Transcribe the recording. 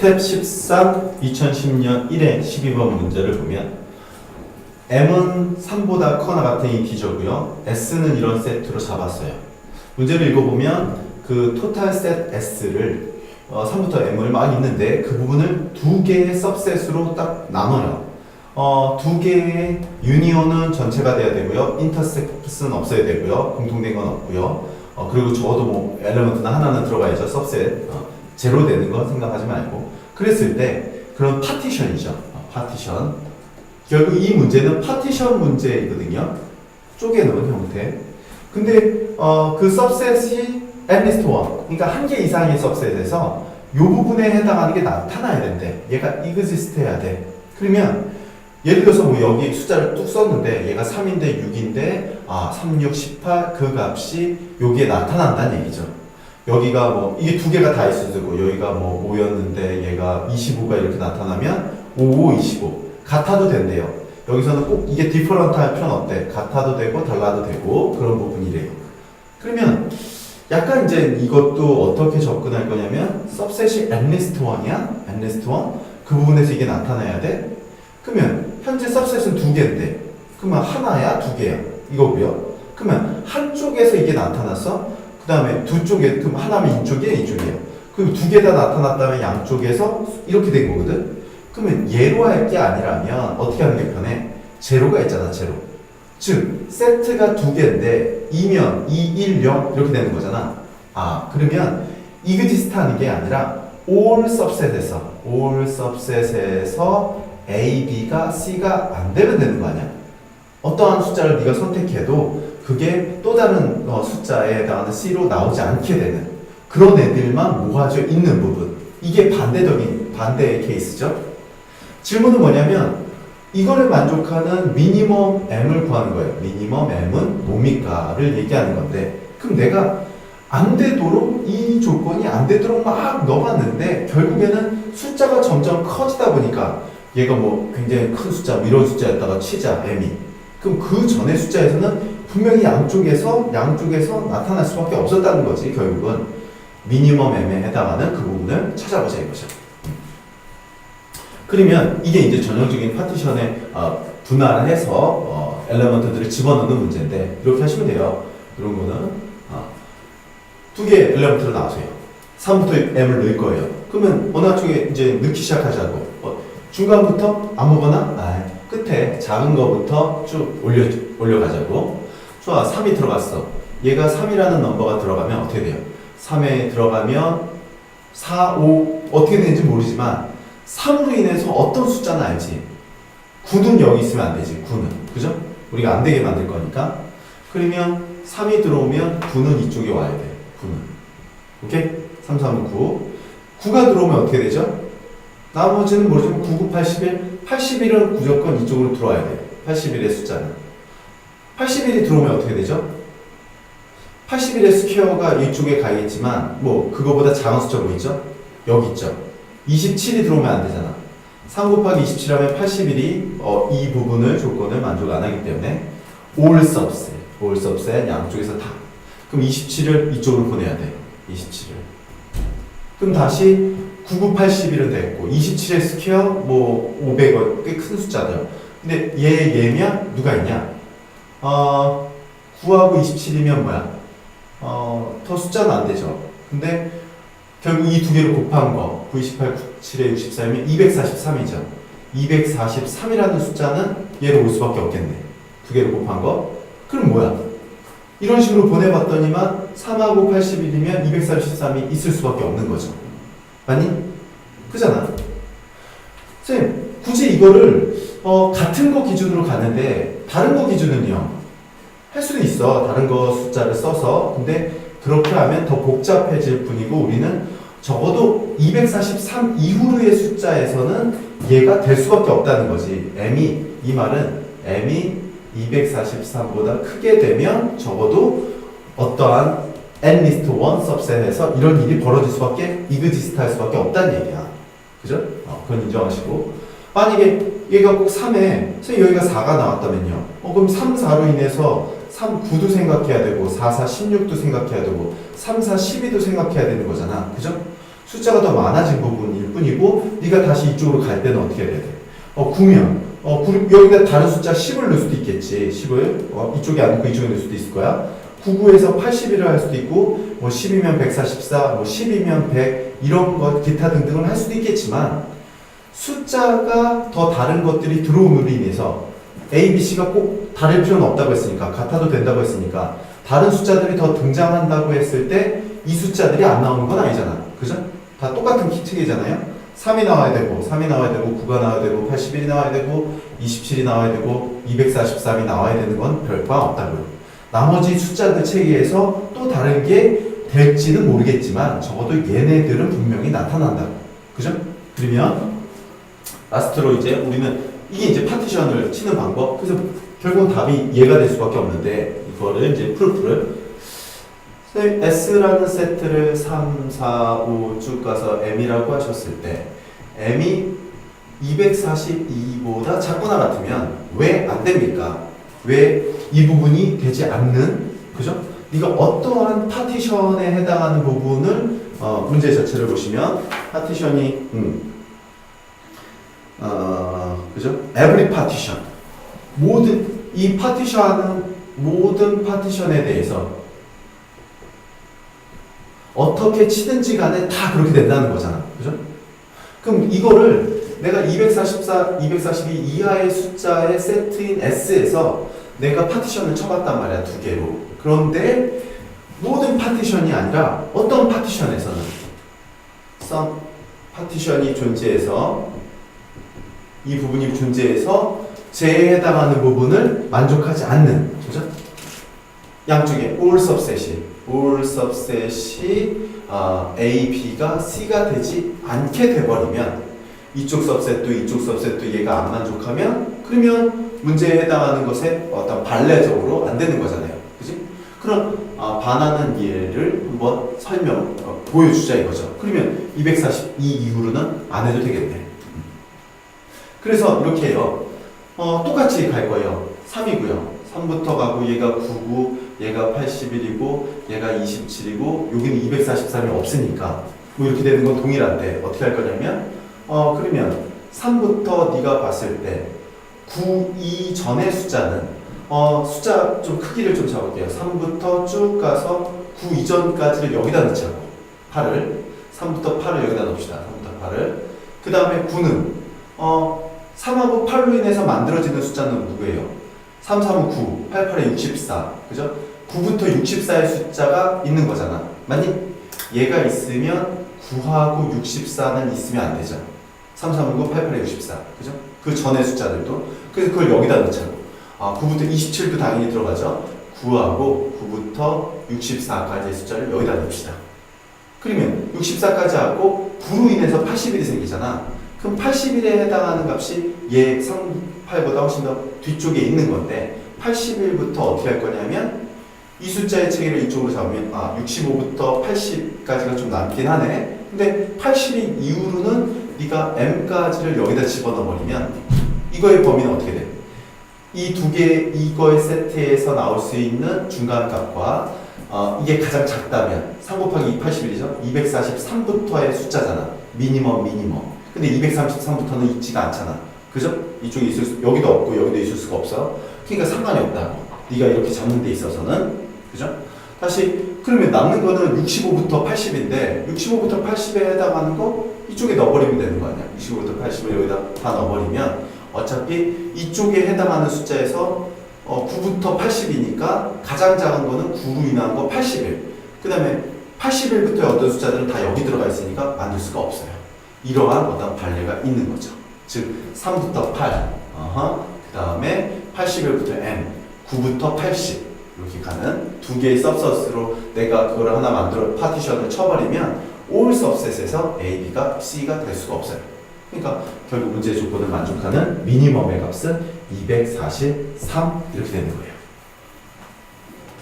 스텝 13 2010년 1회 12번 문제를 보면 M은 3보다 커나 같은 인티저고요. S는 이런 세트로 잡았어요. 문제를 읽어보면 그 토탈 셋 S를 3부터 M을 막 있는데 그 부분을 두 개의 서브셋으로 딱 나눠요. 두 개의 유니온은 전체가 돼야 되고요. 인터섹스는 없어야 되고요. 공통된 건 없고요. 그리고 적어도 뭐 엘리먼트나 하나는 들어가야죠. 서브셋. 제로 되는 거 생각하지 말고. 그랬을 때 그런 파티션이죠. 파티션. 결국 이 문제는 파티션 문제이거든요. 쪼개놓은 형태. 근데 그 서브셋이 at 1, 그러니까 한 개 이상의 서브셋에서 이 부분에 해당하는 게 나타나야 된대. 얘가 exist 해야 돼. 그러면 예를 들어서 뭐 여기 숫자를 뚝 썼는데 얘가 3인데 6인데 3, 6, 18 그 값이 여기에 나타난다는 얘기죠. 여기가 뭐 이게 두 개가 다 있어도 되고 여기가 뭐 5였는데 얘가 25가 이렇게 나타나면 5, 25 같아도 된대요. 여기서는 꼭 이게 디퍼런트 할 필요는 없대. 같아도 되고 달라도 되고 그런 부분이래요. 그러면 약간 이제 이것도 어떻게 접근할 거냐면 서브셋이 at least 1이야. at least 1. 그 부분에서 이게 나타나야 돼. 그러면 현재 서브셋은 두 개인데 그러면 하나야 두 개야 이거고요. 그러면 한쪽에서 이게 나타났어. 그 다음에 두 쪽에 그럼 하나면 이쪽이야 이쪽이야. 그리고 두 개 다 나타났다면 양쪽에서 이렇게 된 거거든. 그러면 얘로 할 게 아니라면 어떻게 하는 게 편해? 제로가 있잖아 제로. 즉 세트가 두 개인데 2면 2, 1, 0 이렇게 되는 거잖아. 그러면 exist 하는 게 아니라 all subset에서 A, B가 C가 안 되면 되는 거 아니야? 어떠한 숫자를 네가 선택해도 그게 또 다른 숫자에 해당하는 C로 나오지 않게 되는 그런 애들만 모아져 있는 부분. 이게 반대의 케이스죠. 질문은 뭐냐면 이거를 만족하는 미니멈 M을 구하는 거예요. 미니멈 M은 뭡니까?를 얘기하는 건데 그럼 내가 안 되도록 이 조건이 안 되도록 막 넣어봤는데 결국에는 숫자가 점점 커지다 보니까 얘가 뭐 굉장히 큰 숫자, 이런 숫자였다가 치자, M이. 그럼 그 전의 숫자에서는 분명히 양쪽에서 나타날 수밖에 없었다는 거지, 결국은. 미니멈 M에 해당하는 그 부분을 찾아보자 이거죠. 그러면 이게 이제 전형적인 파티션에 분할을 해서 엘리먼트들을 집어넣는 문제인데 이렇게 하시면 돼요. 이런 거는 두 개의 엘리먼트를 나오세요. 3부터 M을 넣을 거예요. 그러면 어느 한쪽에 이제 넣기 시작하자고. 중간부터 아무거나 끝에 작은 거부터 쭉 올려가자고. 좋아, 3이 들어갔어. 얘가 3이라는 넘버가 들어가면 어떻게 돼요? 3에 들어가면 4, 5 어떻게 되는지 모르지만 3으로 인해서 어떤 숫자는 알지. 9는 여기 있으면 안 되지. 9는 그죠? 우리가 안 되게 만들 거니까. 그러면 3이 들어오면 9는 이쪽에 와야 돼. 9는 오케이? 3, 3은 9 9가 들어오면 어떻게 되죠? 나머지는 모르지만 9, 9, 81 81은 무조건 이쪽으로 들어와야 돼. 81의 숫자는 81이 들어오면 어떻게 되죠? 81의 스퀘어가 이쪽에 가겠지만 뭐 그거보다 작은 숫자 뭐 있죠? 여기 있죠? 27이 들어오면 안 되잖아. 3 곱하기 27 하면 81이 이 부분을 조건을 만족 안 하기 때문에 all subset 양쪽에서 다. 그럼 27을 이쪽으로 보내야 돼. 27을. 그럼 다시 9, 9, 81은 됐고 27의 스퀘어 뭐 500원 꽤 큰 숫자죠. 근데 얘면 누가 있냐? 9하고 27이면 뭐야? 더 숫자는 안 되죠. 근데 결국 이 두 개를 곱한 거 9, 28, 97에 64이면 243이죠. 243이라는 숫자는 얘로 올 수밖에 없겠네. 두 개를 곱한 거. 그럼 뭐야? 이런 식으로 보내봤더니만 3하고 81이면 243이 있을 수밖에 없는 거죠. 맞니? 그잖아. 선생님, 굳이 이거를 같은 거 기준으로 가는데 다른 거 기준은요. 할 수도 있어. 다른 거 숫자를 써서. 근데 그렇게 하면 더 복잡해질 뿐이고 우리는 적어도 243 이후의 숫자에서는 얘가 될 수밖에 없다는 거지. 이 말은 M이 243보다 크게 되면 적어도 어떠한 at least one subset에서 이런 일이 벌어질 수밖에 exist 할 수밖에 없다는 얘기야. 그죠? 그건 인정하시고 만약에 얘가 꼭 3에 선생님 여기가 4가 나왔다면요. 그럼 3, 4로 인해서 3, 9도 생각해야 되고 4, 4, 16도 생각해야 되고 3, 4, 12도 생각해야 되는 거잖아. 그죠? 숫자가 더 많아진 부분일 뿐이고 네가 다시 이쪽으로 갈 때는 어떻게 해야 돼? 9면 여기다 다른 숫자 10을 넣을 수도 있겠지. 10을 이쪽에 안 넣고 이쪽에 넣을 수도 있을 거야. 99에서 81을 할 수도 있고 10이면 144, 10이면 100 이런 것 기타 등등을 할 수도 있겠지만 숫자가 더 다른 것들이 들어옴으로 인해서 A, B, C가 꼭 다를 필요는 없다고 했으니까 같아도 된다고 했으니까 다른 숫자들이 더 등장한다고 했을 때 이 숫자들이 안 나오는 건 아니잖아. 그죠? 다 똑같은 체계잖아요. 3이 나와야 되고 3이 나와야 되고 9가 나와야 되고 81이 나와야 되고 27이 나와야 되고 243이 나와야 되는 건 별과 없다고요. 나머지 숫자들 체계에서 또 다른 게 될지는 모르겠지만 적어도 얘네들은 분명히 나타난다고. 그죠? 그러면 라스트로 이제 우리는 이게 이제 파티션을 치는 방법. 그래서 결국 답이 얘가 될 수밖에 없는데 이거를 이제 프루프를 S라는 세트를 3, 4, 5 쭉 가서 M이라고 하셨을 때 M이 242보다 작거나 같으면 왜 안 됩니까? 왜 이 부분이 되지 않는, 그죠? 네가 어떠한 파티션에 해당하는 부분을 문제 자체를 보시면 파티션이 그죠? every partition 모든 이 파티션은 모든 파티션에 대해서 어떻게 치든지 간에 다 그렇게 된다는 거잖아. 그죠? 그럼 이거를 내가 244, 242 이하의 숫자의 세트인 S에서 내가 파티션을 쳐봤단 말이야. 두 개로. 그런데 모든 파티션이 아니라 어떤 파티션에서는 some 파티션이 존재해서 이 부분이 존재해서 J에 해당하는 부분을 만족하지 않는, 그죠? 양쪽에 all subset이 A, B가 C가 되지 않게 돼버리면 이쪽 subset도 이쪽 subset도 얘가 안 만족하면 그러면 문제에 해당하는 것에 어떤 반례적으로 안 되는 거잖아요. 그지? 그럼 반하는 예를 한번 보여주자 이거죠. 그러면 242 이후로는 안 해도 되겠네. 그래서 이렇게 해요. 똑같이 갈 거예요. 3이고요. 3부터 가고 얘가 9고 얘가 81이고 얘가 27이고 여기는 243이 없으니까 뭐 이렇게 되는 건 동일한데 어떻게 할 거냐면 그러면 3부터 네가 봤을 때 9 이전의 숫자는 숫자 좀 크기를 좀 잡을게요. 3부터 쭉 가서 9 이전까지를 여기다 넣자고 8을 3부터 8을 여기다 넣읍시다. 3부터 8을 그 다음에 9는 3하고 8로 인해서 만들어지는 숫자는 누구예요? 3, 3은 9, 8, 8에 64 그죠? 9부터 64의 숫자가 있는 거잖아. 만약 얘가 있으면 9하고 64는 있으면 안 되죠. 3, 3은 9, 8, 8에 64 그죠? 그 전의 숫자들도 그래서 그걸 여기다 넣자고 9부터 27도 당연히 들어가죠. 9하고 9부터 64까지의 숫자를 여기다 넣읍시다. 그러면 64까지 하고 9로 인해서 81이 생기잖아. 그럼 81에 해당하는 값이 얘 38보다 훨씬 더 뒤쪽에 있는 건데 81부터 어떻게 할 거냐면 이 숫자의 체계를 이쪽으로 잡으면 65부터 80까지가 좀 남긴 하네. 근데 82 이후로는 네가 m까지를 여기다 집어넣어 버리면 이거의 범위는 어떻게 돼? 이 두 개 이거의 세트에서 나올 수 있는 중간값과 이게 가장 작다면 3 곱하기 2 81이죠. 243부터의 숫자잖아. 미니멈. 근데 233부터는 있지가 않잖아. 그죠? 이쪽에 여기도 없고 여기도 있을 수가 없어. 그러니까 상관이 없다고. 네가 이렇게 잡는 데 있어서는. 그죠? 다시 그러면 남는 거는 65부터 80인데 65부터 80에 해당하는 거 이쪽에 넣어버리면 되는 거 아니야. 65부터 80을 여기다 다 넣어버리면 어차피 이쪽에 해당하는 숫자에서 9부터 80이니까 가장 작은 거는 9로 인한 거 81. 그 다음에 81부터의 어떤 숫자들은 다 여기 들어가 있으니까 만들 수가 없어요. 이러한 어떤 반례가 있는 거죠. 즉 3부터 8, 그 다음에 81부터 m, 9부터 80 이렇게 가는 두 개의 subset으로 내가 그걸 하나 만들어 파티션을 쳐버리면 all subset에서 A, B가 C가 될 수가 없어요. 그러니까 결국 문제 조건을 만족하는 미니멈의 값은 243 이렇게 되는 거예요.